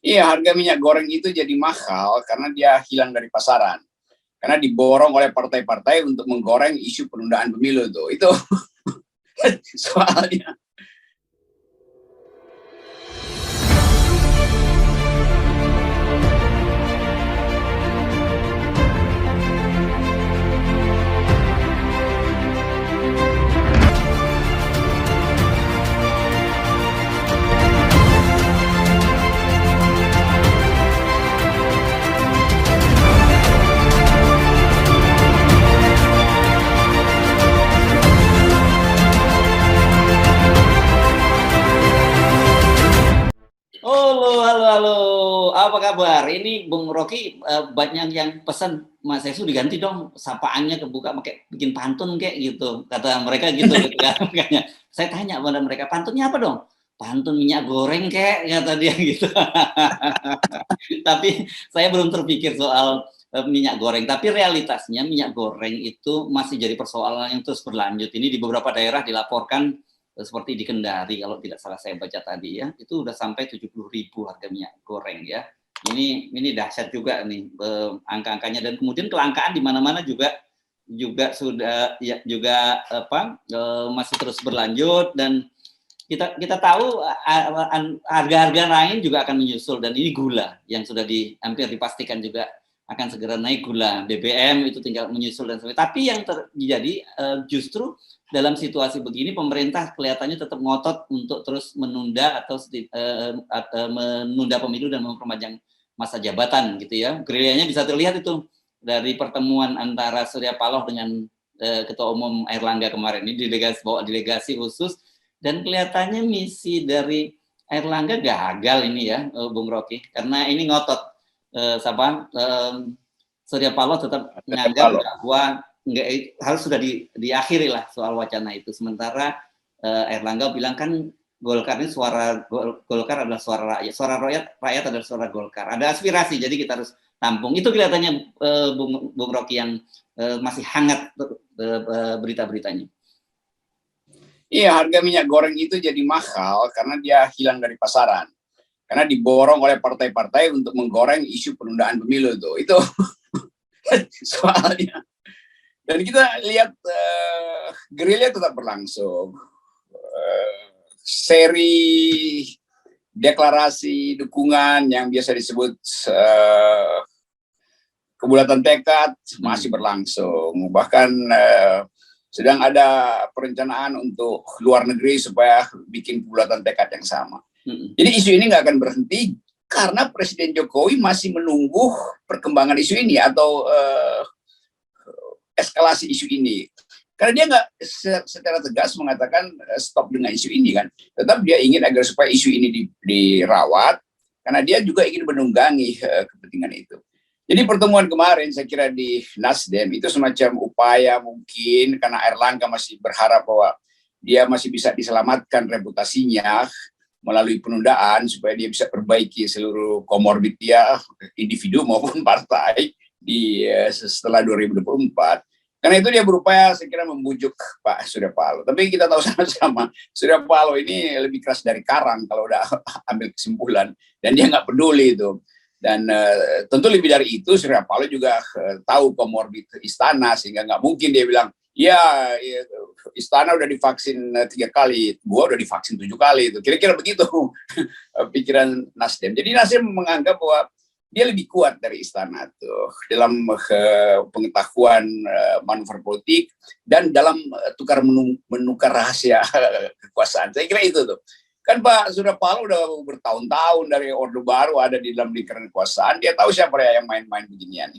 Iya, harga minyak goreng itu jadi mahal karena dia hilang dari pasaran. Karena diborong oleh partai-partai untuk menggoreng isu penundaan pemilu tuh. Itu soalnya. Halo, halo, halo. Apa kabar? Ini Bung Rocky banyak yang pesan Mas Esu diganti dong sapaannya kebuka pakai bikin pantun kayak gitu. Kata mereka gitu ya. Makanya saya tanya pada mereka, pantunnya apa dong? Pantun minyak goreng kayak kata dia gitu. Tapi saya belum terpikir soal minyak goreng. Tapi realitasnya minyak goreng itu masih jadi persoalan yang terus berlanjut. Ini di beberapa daerah dilaporkan seperti di Kendari kalau tidak salah saya baca tadi ya, itu udah sampai 70.000 harga minyak goreng ya. Ini dahsyat juga nih angka-angkanya, dan kemudian kelangkaan di mana-mana juga sudah ya juga masih terus berlanjut, dan kita tahu harga-harga lain juga akan menyusul, dan ini gula yang sudah hampir dipastikan juga akan segera naik, gula, BBM itu tinggal menyusul dan sebagainya. Tapi yang terjadi justru dalam situasi begini pemerintah kelihatannya tetap ngotot untuk terus menunda atau menunda pemilu dan memperpanjang masa jabatan gitu ya. Gerilyanya bisa terlihat itu dari pertemuan antara Surya Paloh dengan Ketua Umum Airlangga kemarin. Ini bawa delegasi khusus, dan kelihatannya misi dari Airlangga gagal ini ya, Bung Rocky, karena ini ngotot Surya Paloh tetap menganggap bahwa harus sudah diakhiri lah soal wacana itu. Sementara Airlangga bilang kan Golkar ini Golkar adalah suara rakyat adalah suara Golkar. Ada aspirasi, jadi kita harus tampung. Itu kelihatannya Bung Rocky yang masih hangat berita-beritanya. Iya, harga minyak goreng itu jadi mahal karena dia hilang dari pasaran. Karena diborong oleh partai-partai untuk menggoreng isu penundaan pemilu tuh. Itu soalnya. Dan kita lihat gerilya tetap berlangsung. Seri deklarasi dukungan yang biasa disebut kebulatan tekad masih berlangsung. Bahkan sedang ada perencanaan untuk luar negeri supaya bikin kebulatan tekad yang sama. Jadi isu ini nggak akan berhenti karena Presiden Jokowi masih menunggu perkembangan isu ini atau eskalasi isu ini. Karena dia nggak secara tegas mengatakan stop dengan isu ini kan. Tetap dia ingin agar supaya isu ini dirawat, karena dia juga ingin menunggangi kepentingan itu. Jadi pertemuan kemarin saya kira di Nasdem itu semacam upaya mungkin karena Airlangga masih berharap bahwa dia masih bisa diselamatkan reputasinya melalui penundaan supaya dia bisa perbaiki seluruh komorbid dia, individu maupun partai setelah 2024. Karena itu dia berupaya saya kira membujuk Pak Surya Paloh. Tapi kita tahu sama-sama Surya Paloh ini lebih keras dari karang kalau udah ambil kesimpulan, dan dia nggak peduli itu. Dan tentu lebih dari itu Surya Paloh juga tahu komorbid istana, sehingga nggak mungkin dia bilang ya istana udah divaksin 3 kali, gua udah divaksin 7 kali, itu kira-kira begitu pikiran Nasdem. Jadi Nasdem menganggap bahwa dia lebih kuat dari istana tuh dalam pengetahuan manuver politik dan dalam menukar rahasia kekuasaan. Saya kira itu tuh. Kan Pak Surya Paloh udah bertahun-tahun dari Orde Baru ada di dalam lingkaran kekuasaan, dia tahu siapa yang main-main beginian.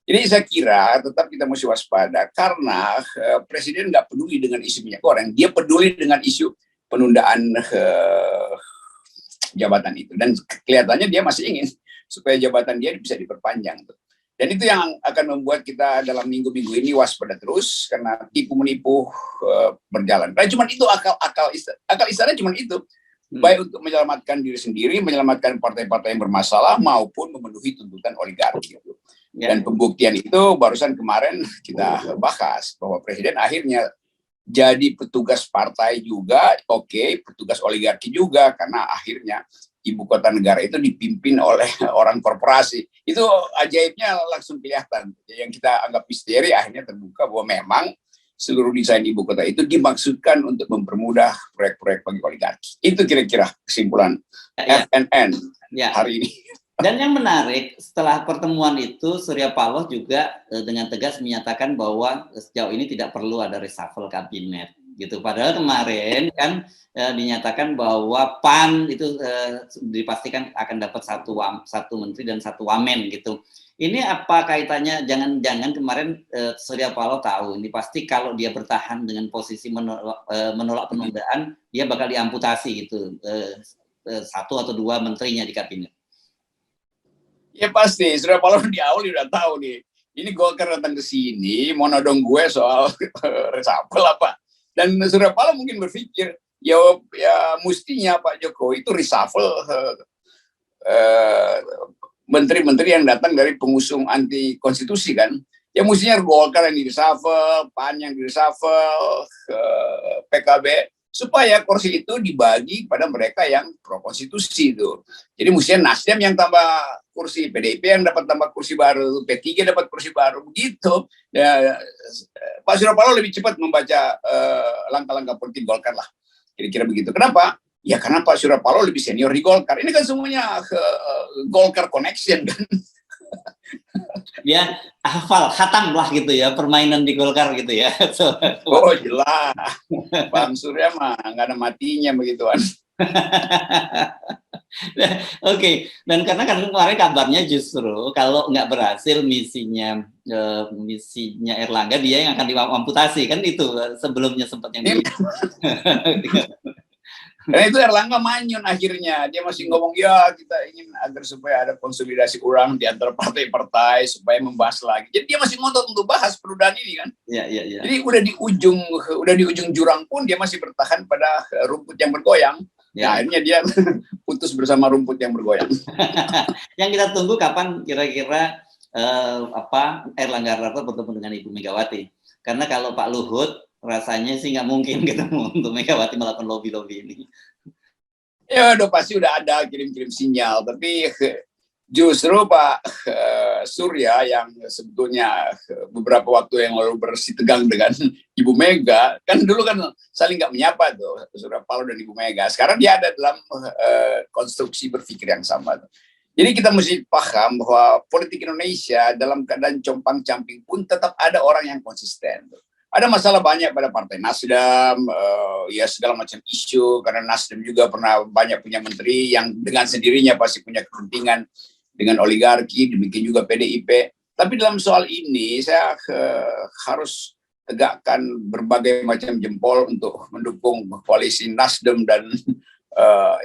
Jadi saya kira tetap kita mesti waspada karena Presiden nggak peduli dengan isu minyak goreng, dia peduli dengan isu penundaan jabatan itu, dan kelihatannya dia masih ingin supaya jabatan dia bisa diperpanjang. Dan itu yang akan membuat kita dalam minggu-minggu ini waspada terus karena tipu-menipu berjalan. Nah, cuma itu akal istana cuma itu. Baik untuk menyelamatkan diri sendiri, menyelamatkan partai-partai yang bermasalah, maupun memenuhi tuntutan oligarki. Dan pembuktian itu barusan kemarin kita bahas, bahwa Presiden akhirnya jadi petugas partai juga, oke, petugas oligarki juga, karena akhirnya ibu kota negara itu dipimpin oleh orang korporasi. Itu ajaibnya langsung kelihatan. Yang kita anggap misteri akhirnya terbuka bahwa memang seluruh desain ibu kota itu dimaksudkan untuk mempermudah proyek-proyek bagi oligarki. Itu kira-kira kesimpulan FNN hari ini. Dan yang menarik, setelah pertemuan itu, Surya Paloh juga dengan tegas menyatakan bahwa sejauh ini tidak perlu ada reshuffle kabinet. Gitu. Padahal kemarin kan dinyatakan bahwa PAN itu dipastikan akan dapat satu menteri dan satu wamen gitu. Ini apa kaitannya? Jangan-jangan kemarin Surya Paloh tahu ini pasti kalau dia bertahan dengan posisi menolak penundaan, dia bakal diamputasi gitu, satu atau dua menterinya di kabinet. Ya pasti, Surya Paloh di awal udah tahu nih. Ini Golkar datang ke sini, mau nodong gue soal reshuffle apa. Dan Surya Paloh mungkin berpikir, ya mestinya Pak Jokowi itu reshuffle menteri-menteri yang datang dari pengusung anti konstitusi kan. Ya mestinya Golkar yang di reshuffle, PAN yang di reshuffle, PKB, supaya kursi itu dibagi pada mereka yang pro konstitusi itu. Jadi mestinya Nasdem yang tambah kursi, PDIP yang dapat tambah kursi baru, P3 dapat kursi baru, begitu. Ya, Pak Surya Paloh lebih cepat membaca langkah-langkah politik Golkar lah, kira-kira begitu. Kenapa? Ya karena Pak Surya Paloh lebih senior di Golkar. Ini kan semuanya Golkar connection kan. Dia hafal, khatam lah gitu ya, permainan di Golkar gitu ya. Oh jelas, Bang Surya mah nggak ada matinya begituan. Oke, dan karena kan kemarin kabarnya justru kalau nggak berhasil misinya Erlangga, dia yang akan diamputasi kan, itu sebelumnya sempat yang Karena itu Erlangga manyun akhirnya, dia masih ngomong ya kita ingin agar supaya ada konsolidasi ulang di antara partai-partai supaya membahas lagi. Jadi dia masih ngotot untuk bahas penundaan ini kan. Iya. Jadi udah di ujung jurang pun dia masih bertahan pada rumput yang bergoyang. Ya, akhirnya dia putus bersama rumput yang bergoyang. Yang kita tunggu kapan kira-kira Erlangga Hartarto bertemu dengan Ibu Megawati. Karena kalau Pak Luhut rasanya sih nggak mungkin ketemu untuk Megawati melakukan lobby-lobby ini. Ya udah pasti udah ada kirim-kirim sinyal, tapi justru Pak Surya yang sebetulnya beberapa waktu yang lalu bersitegang dengan Ibu Mega, kan dulu kan saling nggak menyapa tuh Surya Paloh dan Ibu Mega. Sekarang dia ada dalam konstruksi berpikir yang sama. Jadi kita mesti paham bahwa politik Indonesia dalam keadaan compang-camping pun tetap ada orang yang konsisten. Ada masalah banyak pada partai Nasdem, ya segala macam isu, karena Nasdem juga pernah banyak punya menteri yang dengan sendirinya pasti punya kepentingan dengan oligarki, demikian juga PDIP. Tapi dalam soal ini saya harus tegakkan berbagai macam jempol untuk mendukung koalisi Nasdem dan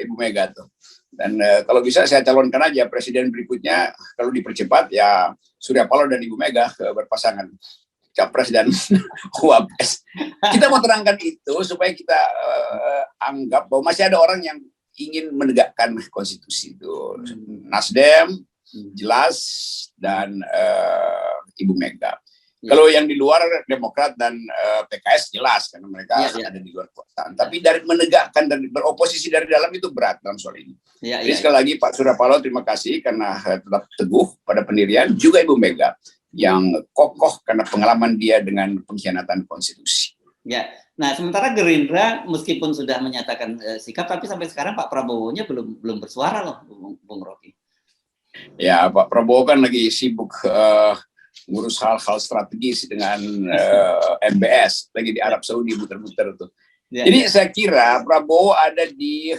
Ibu Mega tuh. Dan kalau bisa saya calonkan aja presiden berikutnya, kalau dipercepat ya Surya Paloh dan Ibu Mega berpasangan capres dan wapres. Kita mau terangkan itu supaya kita anggap bahwa masih ada orang yang ingin menegakkan konstitusi itu. Nasdem jelas dan Ibu Mega. Kalau yang di luar Demokrat dan PKS jelas karena mereka ada di luar kekuasaan. Tapi dari menegakkan dan beroposisi dari dalam itu berat dalam soal ini. Jadi sekali lagi Pak Surya Paloh terima kasih karena tetap teguh pada pendirian, juga Ibu Mega yang kokoh karena pengalaman dia dengan pengkhianatan konstitusi. Ya, nah sementara Gerindra meskipun sudah menyatakan sikap, tapi sampai sekarang Pak Prabowo-nya belum bersuara loh, Bung Rocky. Ya, Pak Prabowo kan lagi sibuk ngurus hal-hal strategis dengan MBS, lagi di Arab Saudi muter-muter tuh. Jadi saya kira Prabowo ada di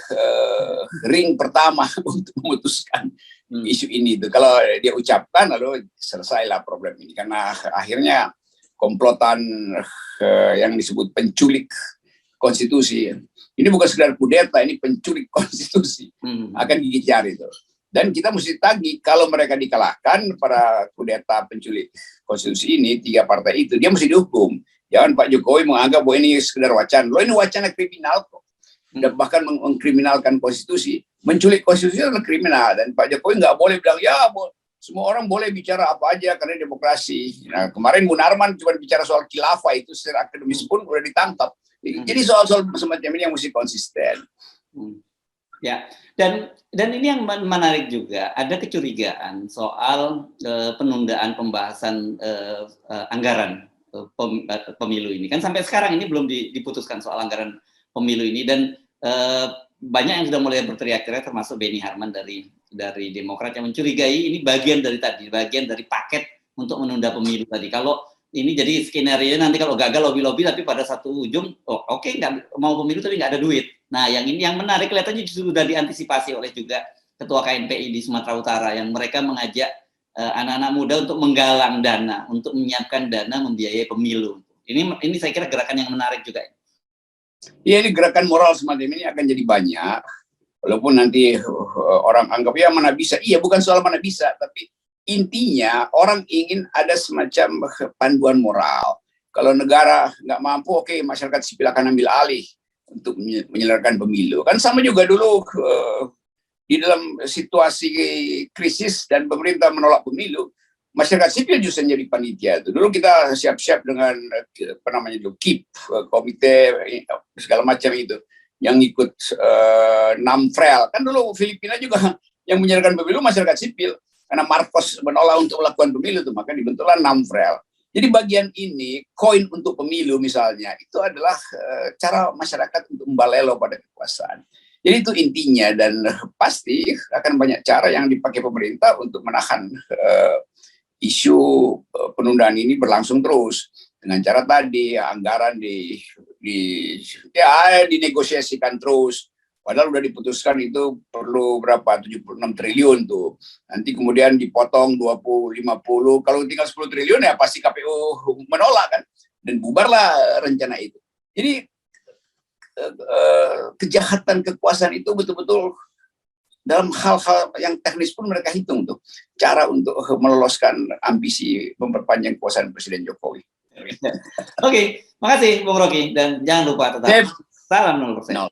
ring pertama untuk memutuskan isu ini itu. Kalau dia ucapkan lalu selesailah problem ini, karena akhirnya komplotan yang disebut penculik konstitusi ini bukan sekedar kudeta, ini penculik konstitusi akan gigit jari itu. Dan kita mesti tagih kalau mereka dikalahkan para kudeta penculik konstitusi ini, tiga partai itu, dia mesti dihukum. Jangan Pak Jokowi menganggap bahwa ini sekedar wacana. Loh, ini wacana kriminal kok. Dan bahkan mengkriminalkan konstitusi. Menculik konstitusi adalah kriminal. Dan Pak Jokowi nggak boleh bilang, ya semua orang boleh bicara apa aja karena demokrasi. Nah, kemarin Munarman cuma bicara soal khilafah itu secara akademis pun udah ditangkap. Jadi soal-soal semacam ini yang mesti konsisten. Ya, dan ini yang menarik juga, ada kecurigaan soal penundaan pembahasan anggaran pemilu ini. Kan sampai sekarang ini belum diputuskan soal anggaran pemilu ini, dan banyak yang sudah mulai berteriak-teriak, termasuk Benny Harman dari Demokrat yang mencurigai ini bagian dari paket untuk menunda pemilu tadi. Kalau ini jadi skenario nanti kalau gagal lobby-lobby, tapi pada satu ujung, nggak mau pemilu tapi nggak ada duit. Nah, yang menarik kelihatannya justru sudah diantisipasi oleh juga Ketua KNPI di Sumatera Utara, yang mereka mengajak anak-anak muda untuk menggalang dana, untuk menyiapkan dana membiayai pemilu. Ini saya kira gerakan yang menarik juga. Iya, ini gerakan moral semacam ini akan jadi banyak. Walaupun nanti orang anggap ya mana bisa. Iya, bukan soal mana bisa, tapi intinya orang ingin ada semacam panduan moral. Kalau negara nggak mampu, masyarakat sipil akan ambil alih untuk menyelenggarakan pemilu. Kan sama juga dulu di dalam situasi krisis dan pemerintah menolak pemilu, masyarakat sipil justru jadi panitia. Dulu kita siap-siap dengan KIP, komite segala macam itu, yang ikut NAMFREL. Kan dulu Filipina juga yang menyelenggarakan pemilu masyarakat sipil, karena Marcos menolak untuk melakukan pemilu itu, maka dibentuklah NAMFREL. Jadi bagian ini, koin untuk pemilu misalnya, itu adalah cara masyarakat untuk membalelo pada kekuasaan. Jadi itu intinya, dan pasti akan banyak cara yang dipakai pemerintah untuk menahan isu penundaan ini berlangsung terus. Dengan cara tadi, anggaran dinegosiasikan terus. Padahal udah diputuskan itu perlu berapa, 76 triliun tuh. Nanti kemudian dipotong 20, 50, kalau tinggal 10 triliun ya pasti KPU menolak kan. Dan bubarlah rencana itu. Jadi kejahatan kekuasaan itu betul-betul dalam hal-hal yang teknis pun mereka hitung tuh. Cara untuk meloloskan ambisi memperpanjang kekuasaan Presiden Jokowi. Oke, makasih Bung Rocky. Dan jangan lupa tetap salam 0%.